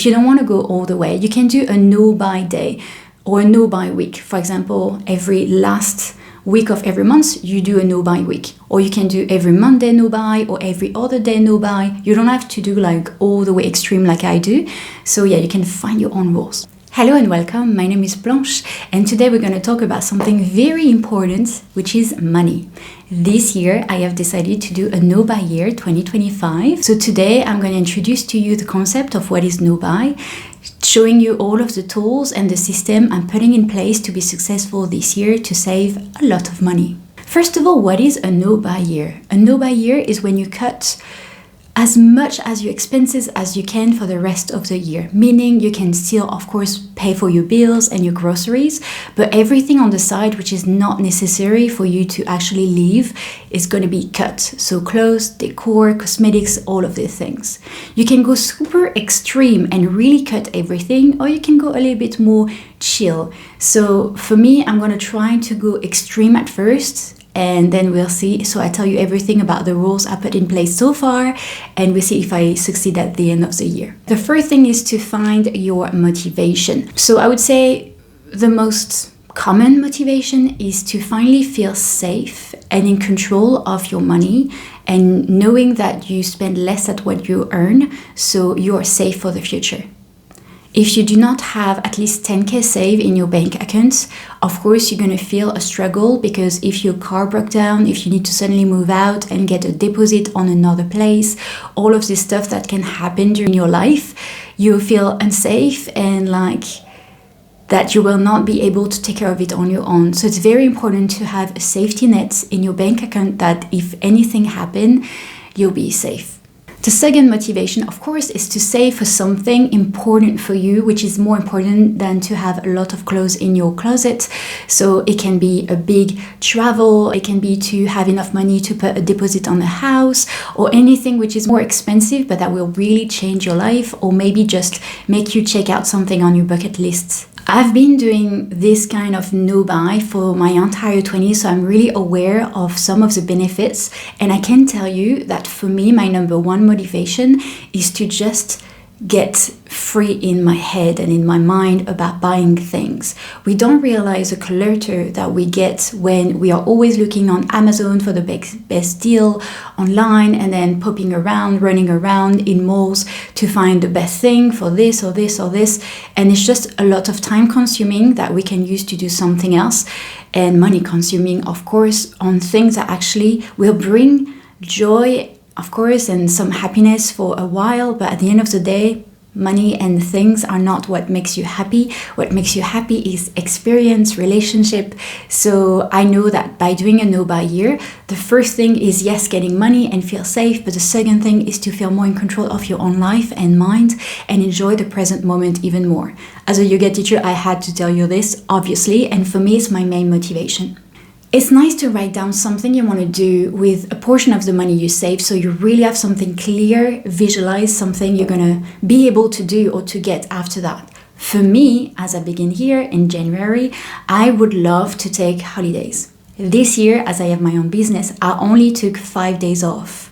If you don't want to go all the way, you can do a no buy day or a no buy week. For example, every last week of every month, you do a no buy week. Or you can do every Monday no buy or every other day no buy. You don't have to do like all the way extreme like I do. So yeah, you can find your own rules. Hello and welcome, my name is Blanche, and today we're going to talk about something very important, which is money. This year I have decided to do a no-buy year 2025. So today I'm going to introduce to you the concept of what is no-buy, showing you all of the tools and the system I'm putting in place to be successful this year to save a lot of money. First of all, what is a no-buy year? A no-buy year is when you cut as much as your expenses as you can for the rest of the year, meaning you can still, of course, pay for your bills and your groceries, but everything on the side which is not necessary for you to actually live is going to be cut. So clothes, decor, cosmetics, all of these things. You can go super extreme and really cut everything, or you can go a little bit more chill. So for me, I'm going to try to go extreme at first, and then we'll see. So I tell you everything about the rules I put in place so far, and we'll see if I succeed at the end of the year. The first thing is to find your motivation. So I would say the most common motivation is to finally feel safe and in control of your money, and knowing that you spend less at what you earn, so you're safe for the future. If you do not have at least 10k saved in your bank account, of course you're going to feel a struggle, because if your car broke down, if you need to suddenly move out and get a deposit on another place, all of this stuff that can happen during your life, you feel unsafe and like that you will not be able to take care of it on your own. So it's very important to have a safety net in your bank account that if anything happens, you'll be safe. The second motivation, of course, is to save for something important for you, which is more important than to have a lot of clothes in your closet. So it can be a big travel, it can be to have enough money to put a deposit on a house, or anything which is more expensive but that will really change your life, or maybe just make you check out something on your bucket list. I've been doing this kind of no-buy for my entire 20s, so I'm really aware of some of the benefits, and I can tell you that for me, my number one motivation is to just get free in my head and in my mind about buying things. We don't realize the clutter that we get when we are always looking on Amazon for the best deal online, and then popping around, running around in malls to find the best thing for this or this or this. And it's just a lot of time consuming that we can use to do something else, and money consuming, of course, on things that actually will bring joy, of course, and some happiness for a while, but at the end of the day, money and things are not what makes you happy. What makes you happy is experience, relationship. So I know that by doing a no-buy year, the first thing is, yes, getting money and feel safe, but the second thing is to feel more in control of your own life and mind and enjoy the present moment even more. As a yoga teacher, I had to tell you this, obviously, and for me, it's my main motivation. It's nice to write down something you want to do with a portion of the money you save, so you really have something clear, visualize something you're going to be able to do or to get after that. For me, as I begin here in January, I would love to take holidays. This year, as I have my own business, I only took 5 days off.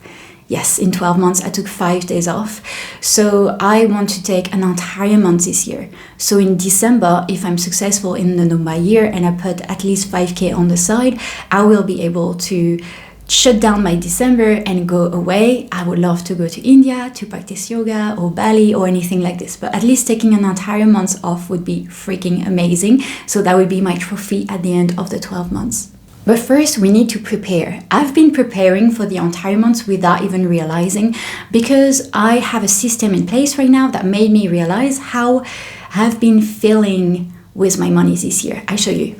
Yes, in 12 months, I took 5 days off. So I want to take an entire month this year. So in December, if I'm successful in the no-buy year and I put at least 5k on the side, I will be able to shut down my December and go away. I would love to go to India to practice yoga or Bali or anything like this. But at least taking an entire month off would be freaking amazing. So that would be my trophy at the end of the 12 months. But first, we need to prepare. I've been preparing for the entire month without even realizing, because I have a system in place right now that made me realize how I've been feeling with my money this year. I show you.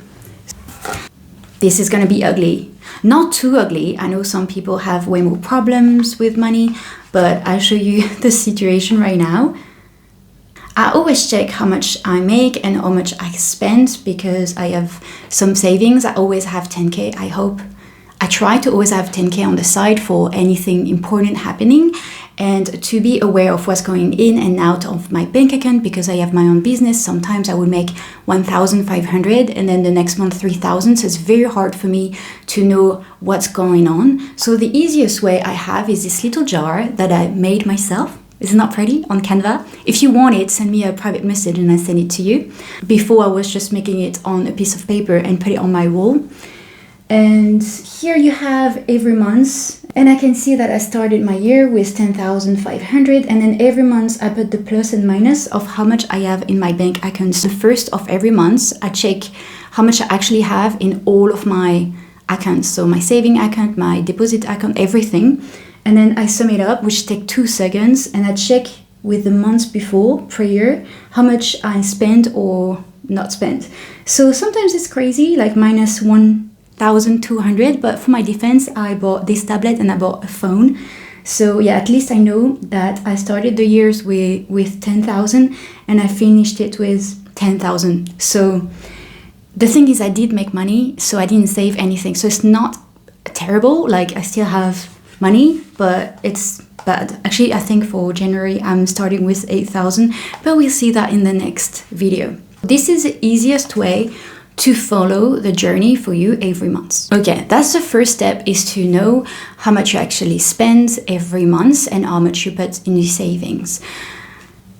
This is going to be ugly. Not too ugly. I know some people have way more problems with money, but I'll show you the situation right now. I always check how much I make and how much I spend, because I have some savings. I always have 10k, I hope. I try to always have 10k on the side for anything important happening, and to be aware of what's going in and out of my bank account, because I have my own business. Sometimes I would make 1,500 and then the next month 3,000. So it's very hard for me to know what's going on. So the easiest way I have is this little jar that I made myself. Is it not pretty on Canva? If you want it, send me a private message and I send it to you. Before I was just making it on a piece of paper and put it on my wall. And here you have every month. And I can see that I started my year with 10,500, and then every month I put the plus and minus of how much I have in my bank accounts. The first of every month I check how much I actually have in all of my accounts. So my saving account, my deposit account, everything. And then I sum it up, which take 2 seconds, and I check with the months before, per year, how much I spend or not spend. So sometimes it's crazy, like minus 1,200, but for my defense, I bought this tablet and I bought a phone. So yeah, at least I know that I started the years with 10,000 and I finished it with 10,000. So the thing is, I did make money, so I didn't save anything. So it's not terrible, like I still have money, but it's bad. Actually, I think for January, I'm starting with 8,000, but we'll see that in the next video. This is the easiest way to follow the journey for you every month. Okay, that's the first step, is to know how much you actually spend every month and how much you put in your savings.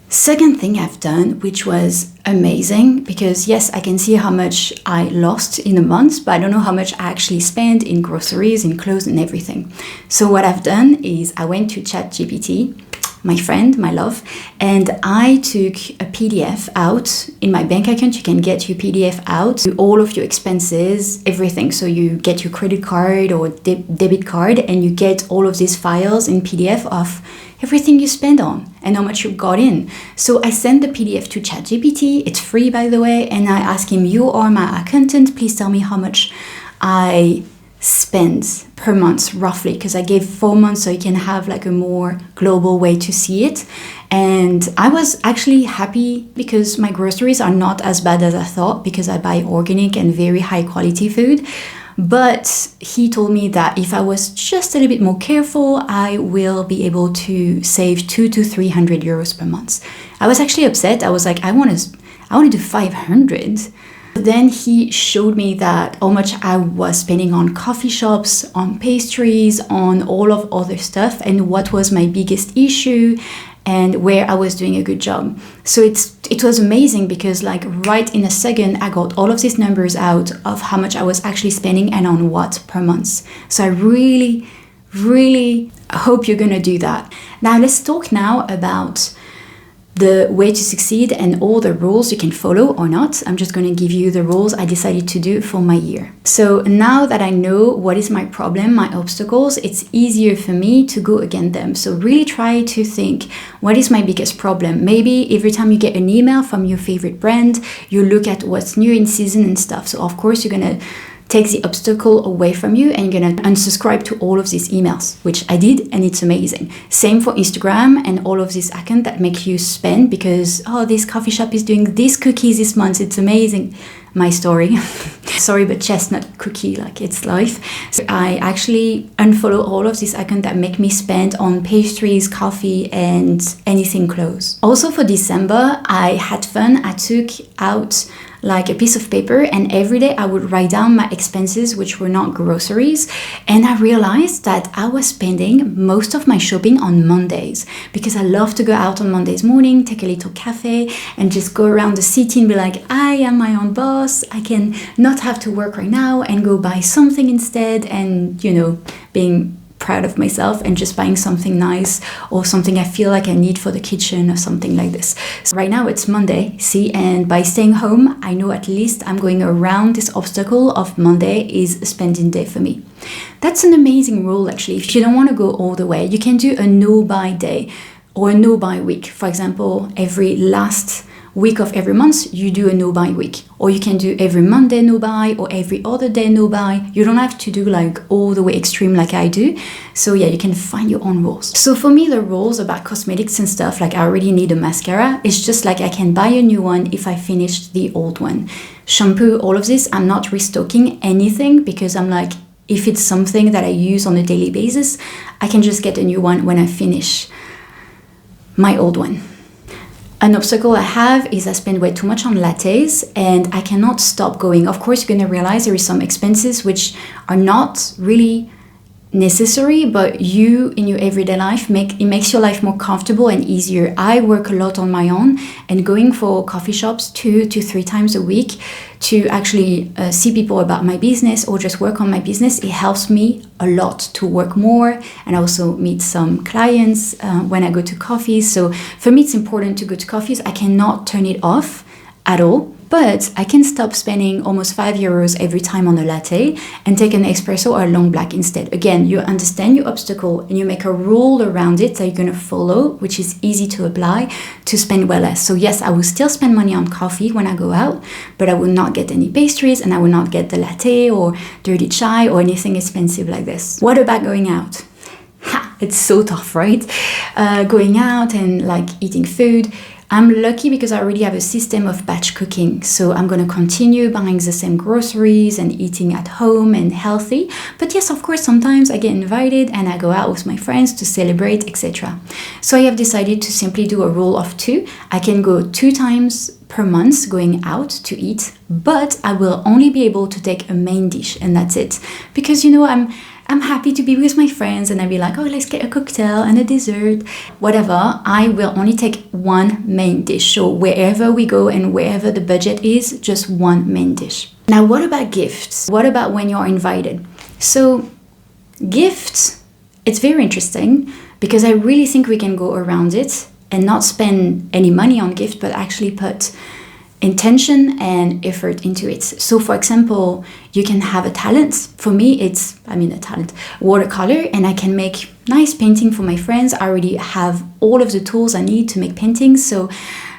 Second thing I've done, which was amazing, because yes, I can see how much I lost in a month, but I don't know how much I actually spent in groceries, in clothes and everything. So what I've done is I went to ChatGPT, my friend, my love, and I took a PDF out. In my bank account, you can get your PDF out, all of your expenses, everything. So you get your credit card or debit card, and you get all of these files in PDF of everything you spend on and how much you got in. So I sent the PDF to ChatGPT. It's free, by the way, and I asked him, you are my accountant, please tell me how much I spend per month roughly, because I gave 4 months so you can have like a more global way to see it. And I was actually happy because my groceries are not as bad as I thought, because I buy organic and very high quality food. But he told me that if I was just a little bit more careful, I will be able to save 200 to 300 euros per month. I was actually upset. I was like, I want to do 500. Then he showed me that how much I was spending on coffee shops, on pastries, on all of other stuff, and what was my biggest issue and where I was doing a good job. So it was amazing, because like right in a second, I got all of these numbers out of how much I was actually spending and on what per month. So I really, really hope you're gonna do that. Now let's talk now about the way to succeed and all the rules you can follow or not. I'm just going to give you the rules I decided to do for my year. So now that I know what is my problem, my obstacles, it's easier for me to go against them. So really try to think, what is my biggest problem? Maybe every time you get an email from your favorite brand, you look at what's new in season and stuff. So of course you're going to take the obstacle away from you and you're gonna unsubscribe to all of these emails, which I did, and it's amazing. Same for Instagram and all of these accounts that make you spend because, oh, this coffee shop is doing these cookies this month, it's amazing. My story. Sorry, but chestnut cookie, like it's life. So I actually unfollow all of these accounts that make me spend on pastries, coffee, and anything clothes. Also for December, I had fun. I took out like a piece of paper, and every day I would write down my expenses, which were not groceries. And I realized that I was spending most of my shopping on Mondays because I love to go out on Mondays morning, take a little cafe and just go around the city and be like, I am my own boss. I can not have to work right now and go buy something instead, and, you know, being proud of myself and just buying something nice or something I feel like I need for the kitchen or something like this. So right now it's Monday, see, and by staying home, I know at least I'm going around this obstacle of Monday is a spending day for me. That's an amazing rule, actually. If you don't want to go all the way, you can do a no-buy day or a no-buy week. For example, every last week of every month, you do a no-buy week. Or you can do every Monday no-buy or every other day no-buy. You don't have to do like all the way extreme like I do. So yeah, you can find your own rules. So for me, the rules about cosmetics and stuff, like I already need a mascara. It's just like I can buy a new one if I finished the old one. Shampoo, all of this, I'm not restocking anything because I'm like, if it's something that I use on a daily basis, I can just get a new one when I finish my old one. An obstacle I have is I spend way too much on lattes and I cannot stop going. Of course, you're going to realize there is some expenses which are not really necessary, but you in your everyday life makes your life more comfortable and easier. I work a lot on my own, and going for coffee shops 2 to 3 times a week to actually see people about my business or just work on my business, it helps me a lot to work more, and also meet some clients when I go to coffees. So for me, it's important to go to coffees. I cannot turn it off at all. But I can stop spending almost €5 every time on a latte and take an espresso or a long black instead. Again, you understand your obstacle and you make a rule around it that you're going to follow, which is easy to apply to spend well less. So yes, I will still spend money on coffee when I go out, but I will not get any pastries and I will not get the latte or dirty chai or anything expensive like this. What about going out? It's so tough, right? Going out and like eating food. I'm lucky because I already have a system of batch cooking. So I'm going to continue buying the same groceries and eating at home and healthy. But yes, of course, sometimes I get invited and I go out with my friends to celebrate, etc. So I have decided to simply do a rule of 2. I can go 2 times per month going out to eat, but I will only be able to take a main dish and that's it. Because, you know, I'm happy to be with my friends and I'll be like, oh, let's get a cocktail and a dessert, whatever. I will only take one main dish. So wherever we go and wherever the budget is, just one main dish. Now, what about gifts? What about when you're invited? So gifts, it's very interesting because I really think we can go around it and not spend any money on gifts, but actually put intention and effort into it. So for example, you can have a talent. For me, watercolor, and I can make nice painting for my friends. I already have all of the tools I need to make paintings. So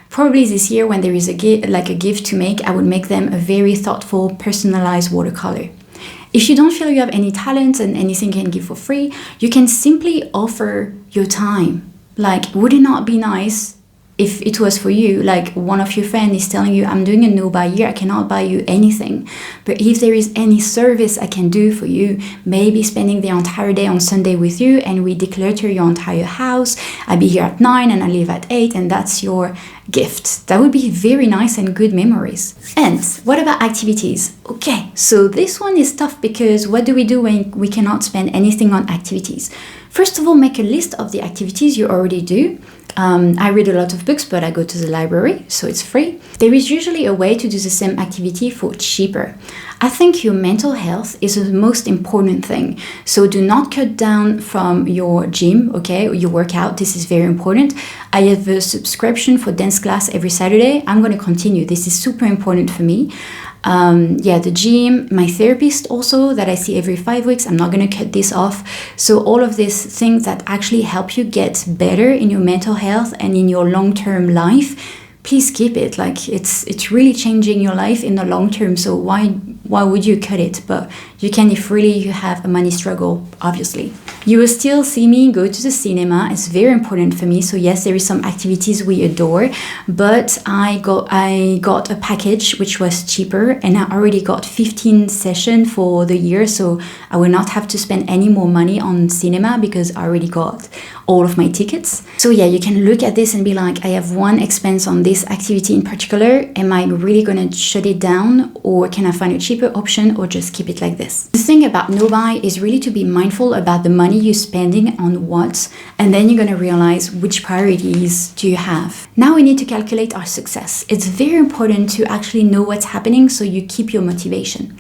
probably this year when there is a gift to make, I would make them a very thoughtful, personalized watercolor. If you don't feel you have any talent and anything you can give for free, you can simply offer your time. Like, would it not be nice if it was for you, like one of your friends is telling you, I'm doing a no-buy year, I cannot buy you anything. But if there is any service I can do for you, maybe spending the entire day on Sunday with you and we declutter your entire house, I'll be here at 9 and I leave at 8 and that's your gift. That would be very nice and good memories. And what about activities? Okay, so this one is tough because what do we do when we cannot spend anything on activities? First of all, make a list of the activities you already do. I read a lot of books, but I go to the library, so it's free. There is usually a way to do the same activity for cheaper. I think your mental health is the most important thing. So do not cut down from your gym, okay, or your workout. This is very important. I have a subscription for dance class every Saturday. I'm going to continue. This is super important for me. The gym, my therapist also that I see every 5 weeks, I'm not going to cut this off. So all of these things that actually help you get better in your mental health and in your long-term life, please keep it. Like it's really changing your life in the long term. So why would you cut it? But you can if really you have a money struggle, obviously. You will still see me go to the cinema. It's very important for me. So yes, there is some activities we adore, but I got a package which was cheaper and I already got 15 sessions for the year. So I will not have to spend any more money on cinema because I already got all of my tickets. So yeah, you can look at this and be like, I have one expense on this activity in particular. Am I really going to shut it down, or can I find a cheaper option, or just keep it like this? The thing about no buy is really to be mindful about the money you're spending on what, and then you're going to realize which priorities do you have. Now we need to calculate our success. It's very important to actually know what's happening so you keep your motivation.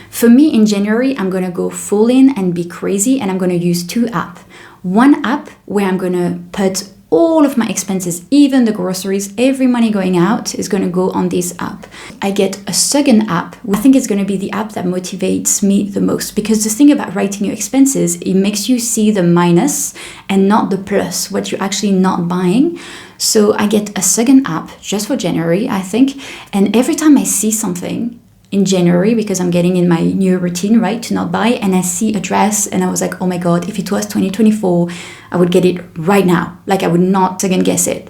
For me, in January, I'm going to go full in and be crazy, and I'm going to use 2 apps. One app where I'm going to put all of my expenses, even the groceries, every money going out is going to go on this app. I get a second app. I think it's going to be the app that motivates me the most, because the thing about writing your expenses, it makes you see the minus and not the plus, what you're actually not buying. So I get a second app just for January, I think. And every time I see something in January, because I'm getting in my new routine, right, to not buy, and I see a dress and I was like, oh my God, if it was 2024, I would get it right now. Like I would not second guess it.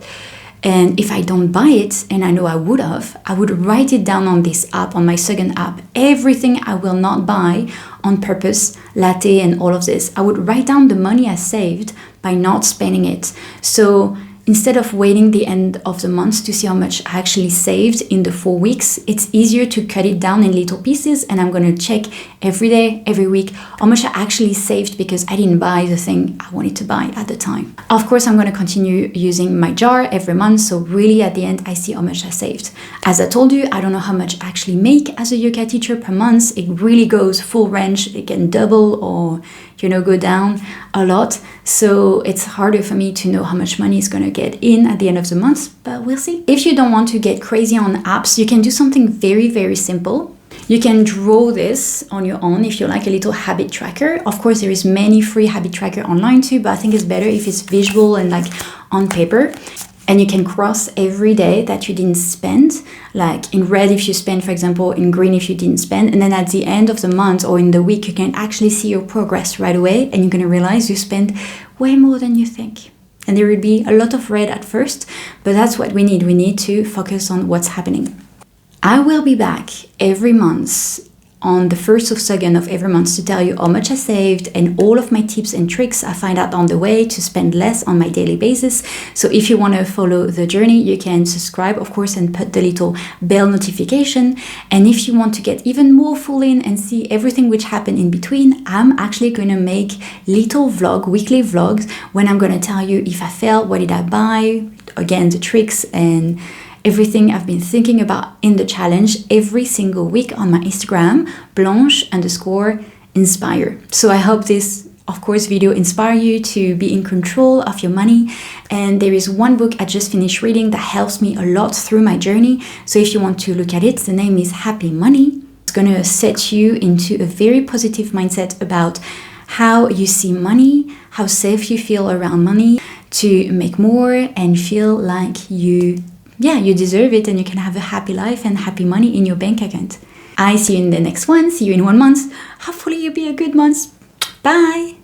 And if I don't buy it, and I know I would write it down on this app, on my second app, everything I will not buy on purpose, latte and all of this. I would write down the money I saved by not spending it. So instead of waiting the end of the month to see how much I actually saved in the 4 weeks, it's easier to cut it down in little pieces, and I'm going to check every day, every week, how much I actually saved because I didn't buy the thing I wanted to buy at the time. Of course, I'm going to continue using my jar every month, so really at the end, I see how much I saved. As I told you, I don't know how much I actually make as a yoga teacher per month. It really goes full range. It can double or go down a lot. So it's harder for me to know how much money is going to get in at the end of the month, but we'll see. If you don't want to get crazy on apps, you can do something very, very simple. You can draw this on your own if you like a little habit tracker. Of course, there is many free habit tracker online too, but I think it's better if it's visual and like on paper. And you can cross every day that you didn't spend, like in red if you spend, for example, in green if you didn't spend. And then at the end of the month or in the week, you can actually see your progress right away. And you're going to realize you spent way more than you think. And there will be a lot of red at first, but that's what we need. We need to focus on what's happening. I will be back every month on the 1st of 2nd of every month to tell you how much I saved and all of my tips and tricks I find out on the way to spend less on my daily basis. So if you want to follow the journey, you can subscribe, of course, and put the little bell notification. And if you want to get even more full in and see everything which happened in between, I'm actually going to make little weekly vlogs when I'm going to tell you if I failed, what did I buy, again, the tricks and everything I've been thinking about in the challenge every single week on my Instagram, Blanche_inspire. So I hope this, of course, video inspire you to be in control of your money. And there is one book I just finished reading that helps me a lot through my journey. So if you want to look at it, the name is Happy Money. It's going to set you into a very positive mindset about how you see money, how safe you feel around money, to make more and feel like you deserve it and you can have a happy life and happy money in your bank account. I see you in the next one. See you in 1 month. Hopefully it'll be a good month. Bye.